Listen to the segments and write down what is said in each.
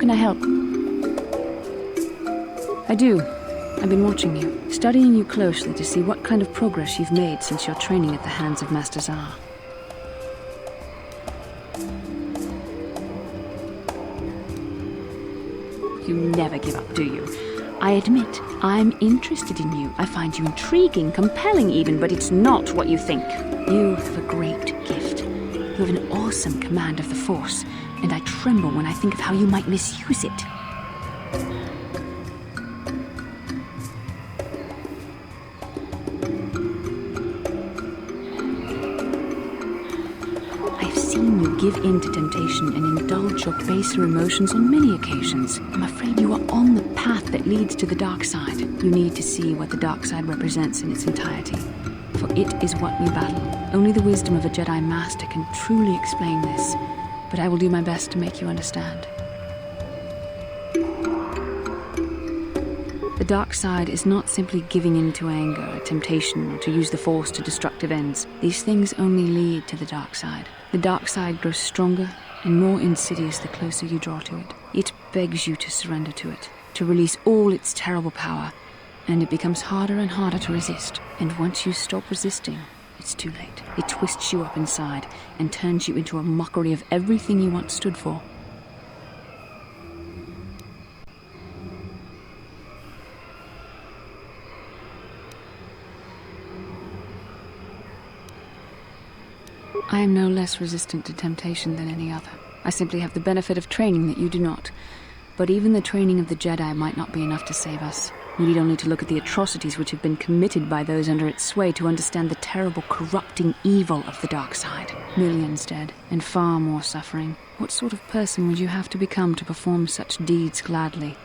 can I help? I do. I've been watching you, studying you closely to see what kind of progress you've made since your training at the hands of Master Tsar. You never give up, do you? I admit, I'm interested in you. I find you intriguing, compelling even, but it's not what you think. You have a great gift. You have an awesome command of the Force, and I tremble when I think of how you might misuse it. Give in to temptation and indulge your baser emotions on many occasions. I'm afraid you are on the path that leads to the dark side. You need to see what the dark side represents in its entirety, for it is what we battle. Only the wisdom of a Jedi Master can truly explain this, but I will do my best to make you understand. The dark side is not simply giving in to anger, temptation, or to use the Force to destructive ends. These things only lead to the dark side. The dark side grows stronger and more insidious the closer you draw to it. It begs you to surrender to it, to release all its terrible power, and it becomes harder and harder to resist. And once you stop resisting, it's too late. It twists you up inside and turns you into a mockery of everything you once stood for. I am no less resistant to temptation than any other. I simply have the benefit of training that you do not. But even the training of the Jedi might not be enough to save us. We need only to look at the atrocities which have been committed by those under its sway to understand the terrible, corrupting evil of the dark side. Millions dead, and far more suffering. What sort of person would you have to become to perform such deeds gladly?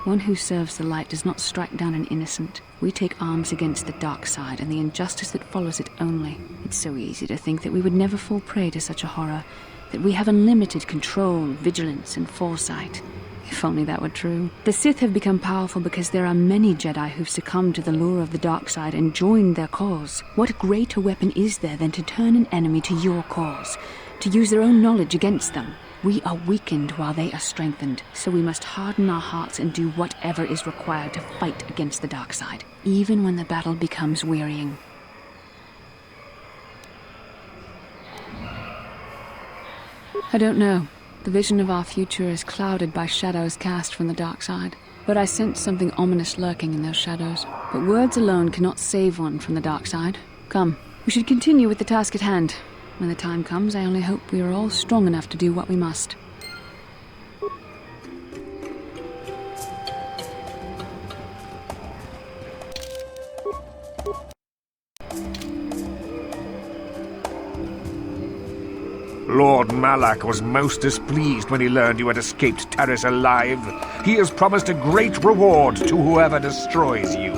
One who serves the light does not strike down an innocent. We take arms against the dark side and the injustice that follows it only. It's so easy to think that we would never fall prey to such a horror, that we have unlimited control, vigilance, and foresight. If only that were true. The Sith have become powerful because there are many Jedi who've succumbed to the lure of the dark side and joined their cause. What greater weapon is there than to turn an enemy to your cause, to use their own knowledge against them? We are weakened while they are strengthened, so we must harden our hearts and do whatever is required to fight against the dark side, even when the battle becomes wearying. I don't know. The vision of our future is clouded by shadows cast from the dark side, but I sense something ominous lurking in those shadows. But words alone cannot save one from the dark side. Come, we should continue with the task at hand. When the time comes, I only hope we are all strong enough to do what we must. Lord Malak was most displeased when he learned you had escaped Taris alive. He has promised a great reward to whoever destroys you.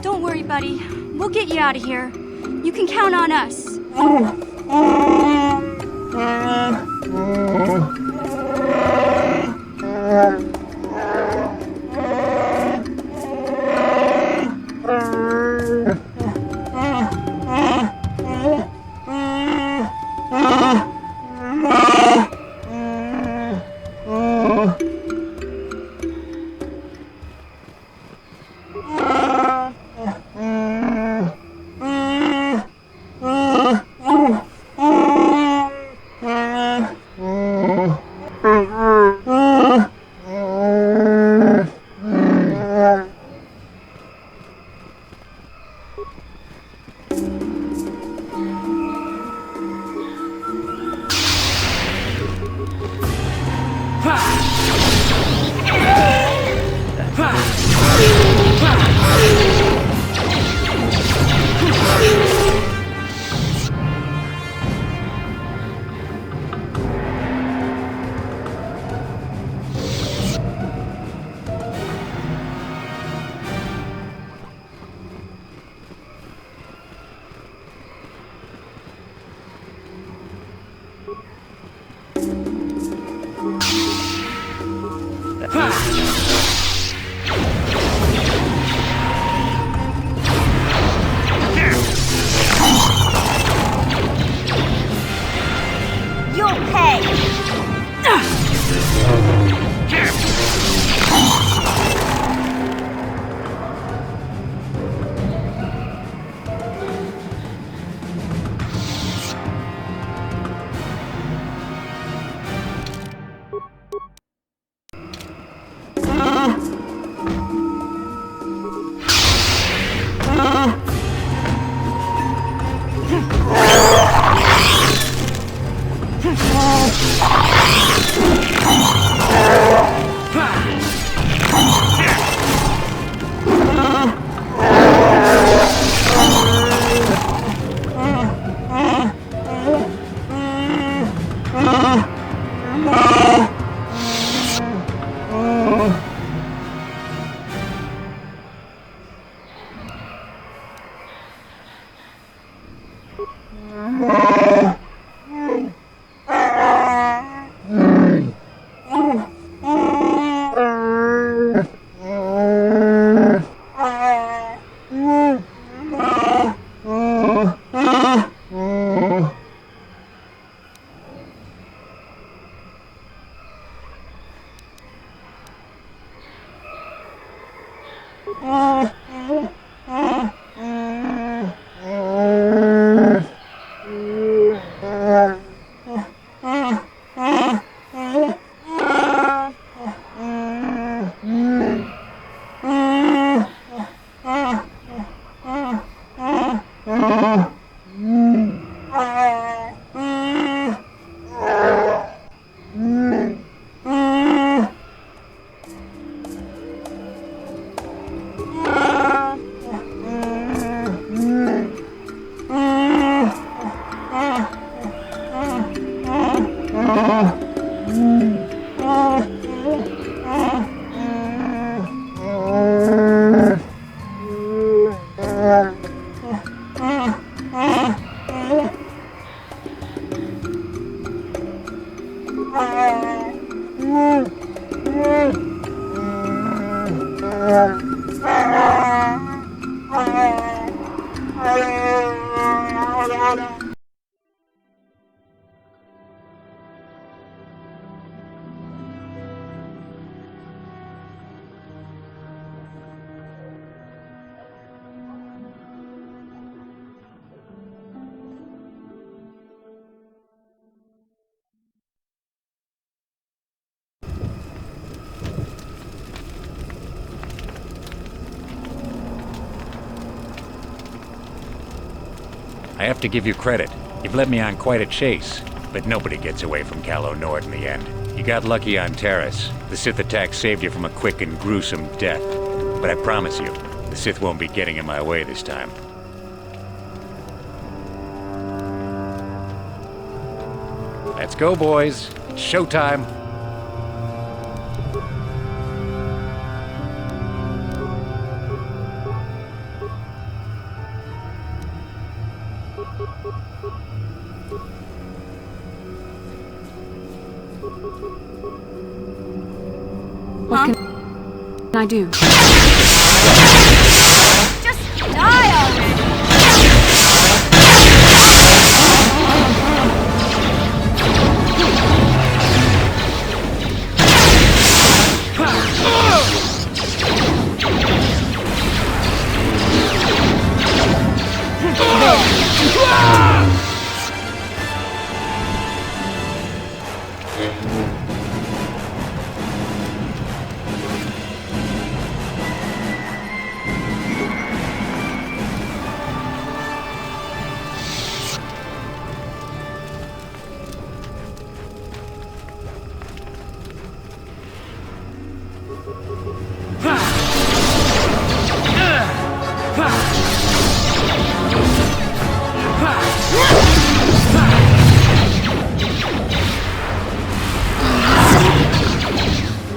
Don't worry, buddy. We'll get you out of here. You can count on us. You'll pay! I have to give you credit. You've led me on quite a chase, but nobody gets away from Calo Nord in the end. You got lucky on Terrace. The Sith attack saved you from a quick and gruesome death. But I promise you, the Sith won't be getting in my way this time. Let's go, boys. It's showtime. What can I do? Just die already!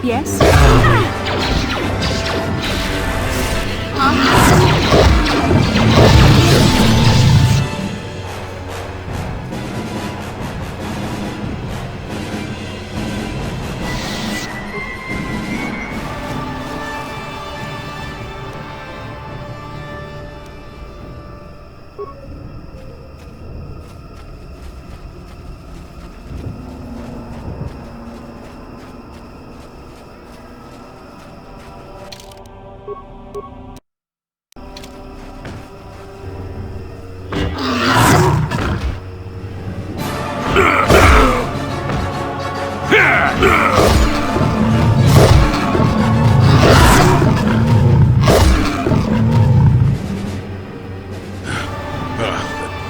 Yes?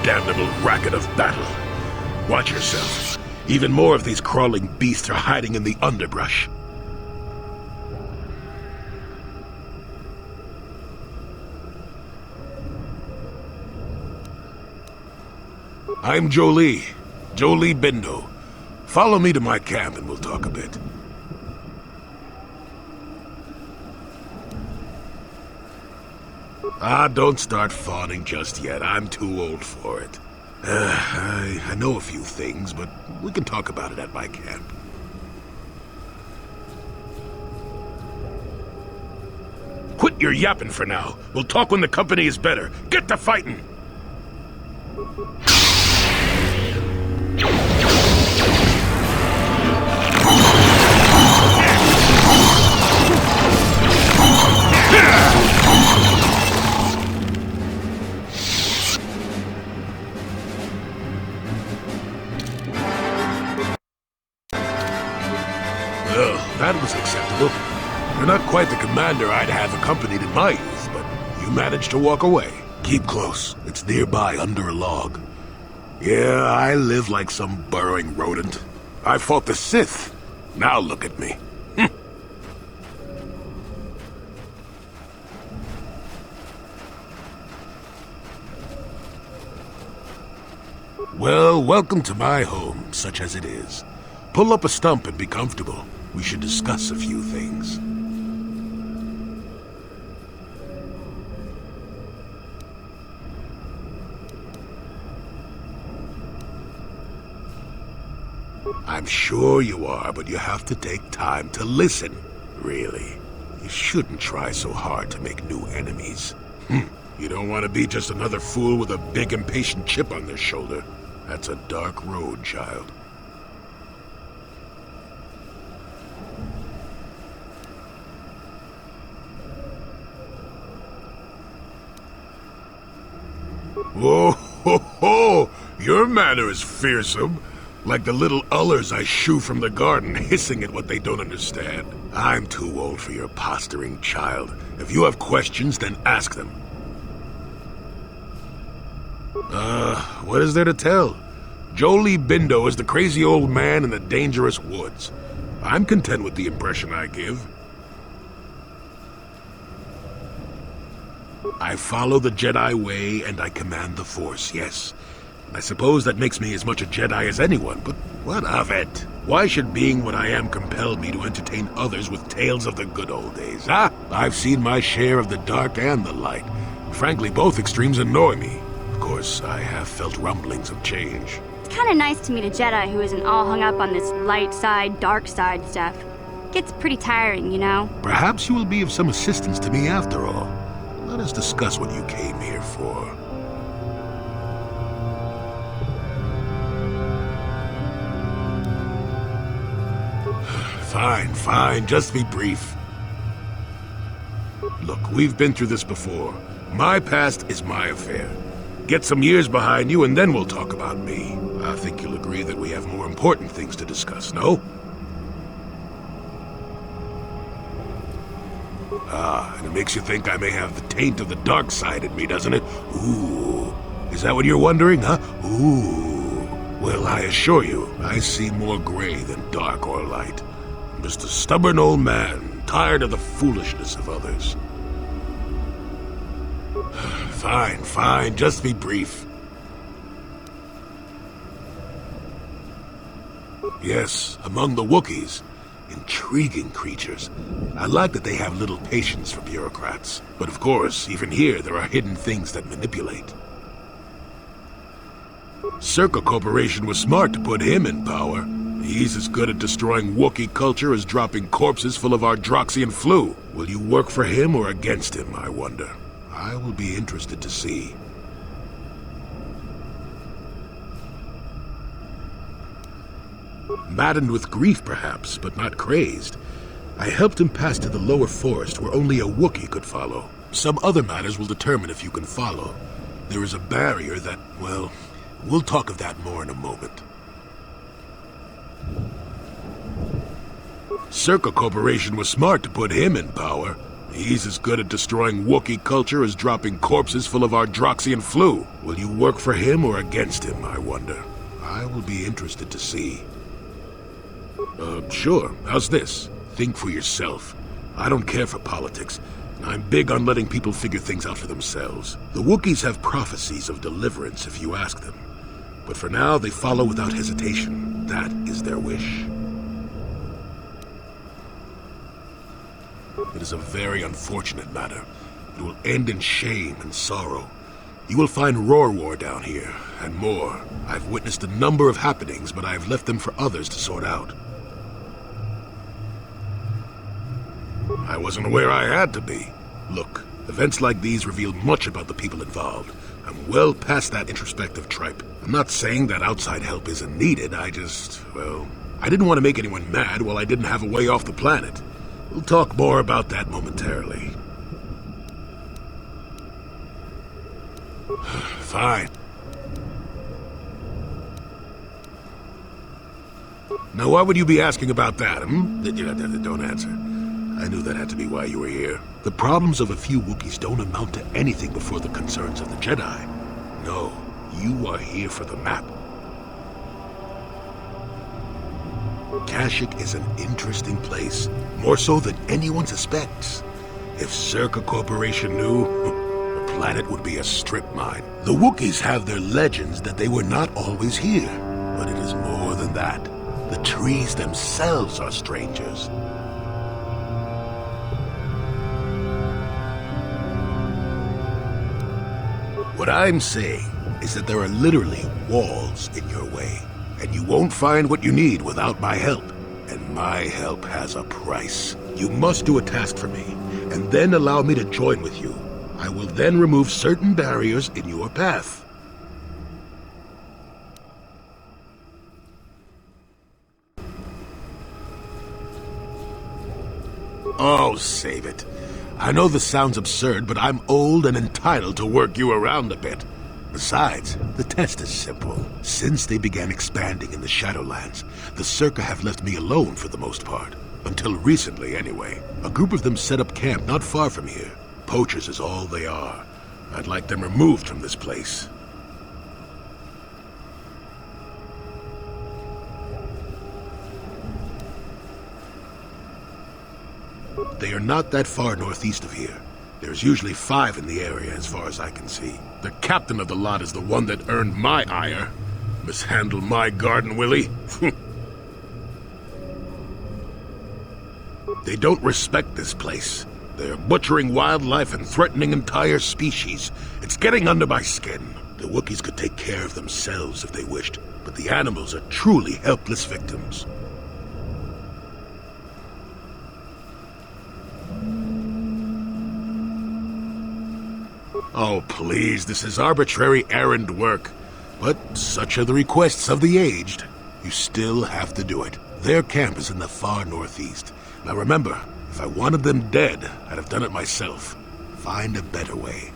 Damnable racket of battle. Watch yourself. Even more of these crawling beasts are hiding in the underbrush. I'm Jolie. Jolie Bindo. Follow me to my camp and we'll talk a bit. Don't start fawning just yet. I'm too old for it. I know a few things, but we can talk about it at my camp. Quit your yapping for now. We'll talk when the company is better. Get to fighting! Well, that was acceptable. You're not quite the commander I'd have accompanied in my youth, but you managed to walk away. Keep close. It's nearby under a log. Yeah, I live like some burrowing rodent. I fought the Sith. Now look at me. Well, welcome to my home, such as it is. Pull up a stump and be comfortable. We should discuss a few things. I'm sure you are, but you have to take time to listen. Really. You shouldn't try so hard to make new enemies. You don't want to be just another fool with a big impatient chip on their shoulder. That's a dark road, child. Whoa, ho, ho! Your manner is fearsome. Like the little ullers I shoo from the garden, hissing at what they don't understand. I'm too old for your posturing, child. If you have questions, then ask them. What is there to tell? Jolie Bindo is the crazy old man in the dangerous woods. I'm content with the impression I give. I follow the Jedi way and I command the Force, yes. I suppose that makes me as much a Jedi as anyone, but what of it? Why should being what I am compel me to entertain others with tales of the good old days, huh? I've seen my share of the dark and the light. Frankly, both extremes annoy me. Of course, I have felt rumblings of change. It's kind of nice to meet a Jedi who isn't all hung up on this light side, dark side stuff. Gets pretty tiring, you know? Perhaps you will be of some assistance to me after all. Let us discuss what you came here for. Fine, just be brief. Look, we've been through this before. My past is my affair. Get some years behind you and then we'll talk about me. I think you'll agree that we have more important things to discuss, no? And it makes you think I may have the taint of the dark side in me, doesn't it? Ooh, is that what you're wondering, huh? Ooh. Well, I assure you, I see more gray than dark or light. I'm just a stubborn old man, tired of the foolishness of others. Fine, just be brief. Yes, among the Wookiees. Intriguing creatures. I like that they have little patience for bureaucrats. But of course, even here, there are hidden things that manipulate. Circa Corporation was smart to put him in power. He's as good at destroying Wookiee culture as dropping corpses full of Ardroxian flu. Will you work for him or against him, I wonder? I will be interested to see. Maddened with grief, perhaps, but not crazed. I helped him pass to the lower forest where only a Wookiee could follow. Some other matters will determine if you can follow. There is a barrier that, well, we'll talk of that more in a moment. Circa Corporation was smart to put him in power. He's as good at destroying Wookiee culture as dropping corpses full of Ardroxian flu. Will you work for him or against him, I wonder? I will be interested to see. Sure. How's this? Think for yourself. I don't care for politics. I'm big on letting people figure things out for themselves. The Wookiees have prophecies of deliverance if you ask them. But for now, they follow without hesitation. That is their wish. It is a very unfortunate matter. It will end in shame and sorrow. You will find Rorwar down here, and more. I've witnessed a number of happenings, but I've left them for others to sort out. I wasn't aware I had to be. Look, events like these reveal much about the people involved. I'm well past that introspective tripe. I'm not saying that outside help isn't needed, I didn't want to make anyone mad while I didn't have a way off the planet. We'll talk more about that momentarily. Fine. Now, why would you be asking about that, Don't answer. I knew that had to be why you were here. The problems of a few Wookiees don't amount to anything before the concerns of the Jedi. No, you are here for the map. Kashyyyk is an interesting place, more so than anyone suspects. If Circa Corporation knew, the planet would be a strip mine. The Wookiees have their legends that they were not always here, but it is more than that. The trees themselves are strangers. What I'm saying is that there are literally walls in your way, and you won't find what you need without my help. And my help has a price. You must do a task for me, and then allow me to join with you. I will then remove certain barriers in your path. Oh, save it. I know this sounds absurd, but I'm old and entitled to work you around a bit. Besides, the test is simple. Since they began expanding in the Shadowlands, the Circa have left me alone for the most part. Until recently, anyway. A group of them set up camp not far from here. Poachers is all they are. I'd like them removed from this place. They are not that far northeast of here. There's usually 5 in the area as far as I can see. The captain of the lot is the one that earned my ire. Mishandle my garden, Willie? They don't respect this place. They're butchering wildlife and threatening entire species. It's getting under my skin. The Wookiees could take care of themselves if they wished, but the animals are truly helpless victims. Oh, please, this is arbitrary errand work. But such are the requests of the aged. You still have to do it. Their camp is in the far northeast. Now remember, if I wanted them dead, I'd have done it myself. Find a better way.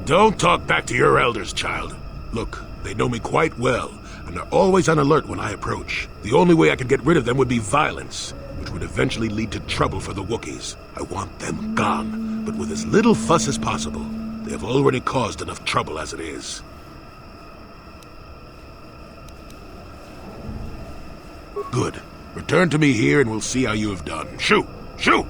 Don't talk back to your elders, child. Look, they know me quite well, and are always on alert when I approach. The only way I could get rid of them would be violence, which would eventually lead to trouble for the Wookiees. I want them gone, but with as little fuss as possible. They have already caused enough trouble as it is. Good. Return to me here and we'll see how you have done. Shoot! Shoot!